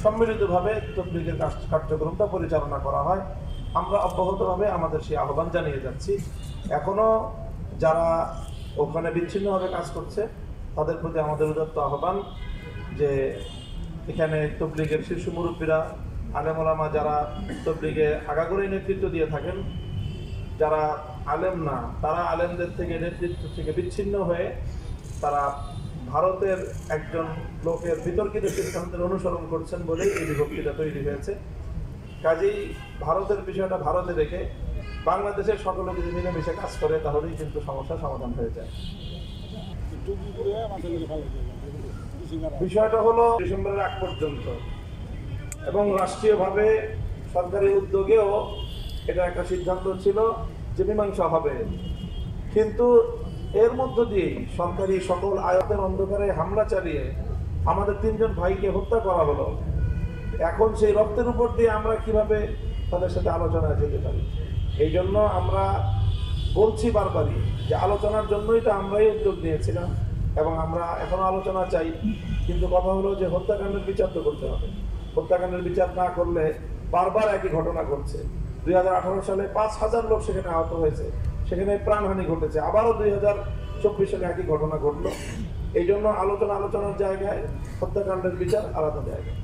সম্মিলিতভাবে তবলিগের কার্যক্রমটা পরিচালনা করা হয়। আমরা অব্যাহতভাবে আমাদের সেই আহ্বান জানিয়ে যাচ্ছি। এখনও যারা ওখানে বিচ্ছিন্নভাবে কাজ করছে তাদের প্রতি আমাদের উদাত্ত আহ্বান যে এখানে তবলিগের শীর্ষ মুরব্বীরা, আলেম ওলামা যারা তবলিগে আগাগোড়াই নেতৃত্ব দিয়ে থাকেন, যারা আলেম না তারা আলেমদের থেকে নেতৃত্ব থেকে বিচ্ছিন্ন হয়ে তারা ভারতের একজন লোকের বিতর্কিত সিদ্ধান্তের অনুসরণ করছেন বলেই এই বিভক্তিটা তৈরি হয়েছে। কাজেই ভারতের বিষয়টা ভারতে রেখে বাংলাদেশের সকলে যদি মিলেমিশে কাজ করে তাহলেই কিন্তু সমস্যার সমাধান হয়ে যায়। বিষয়টা হলো ডিসেম্বরের আগ পর্যন্ত এবং রাষ্ট্রীয়ভাবে সরকারি উদ্যোগেও এটা একটা সিদ্ধান্ত ছিল যে মীমাংসা হবে, কিন্তু এর মধ্য দিয়ে সরকারি সকল আয়াতের অন্ধকারে হামলা চালিয়ে আমাদের 3 জন ভাইকে হত্যা করা হলো। এখন সেই রক্তের উপর দিয়ে আমরা কিভাবে তাদের সাথে আলোচনায় যেতে পারি? এই জন্য আমরা বলছি বারবারই যে আলোচনার জন্যই তো আমরাই উদ্যোগ নিয়েছিলাম এবং আমরা এখনো আলোচনা চাই, কিন্তু কথা হলো যে হত্যাকাণ্ডের বিচার তো করতে হবে। হত্যাকাণ্ডের বিচার না করলে বারবার একই ঘটনা ঘটছে। 2018 সালে 5,000 লোক সেখানে আহত হয়েছে, সেখানে প্রাণহানি ঘটেছে, আবারও 2024 সালে একই ঘটনা ঘটলো। এই জন্য আলোচনার জায়গায় হত্যাকাণ্ডের বিচার আলাদা জায়গায়।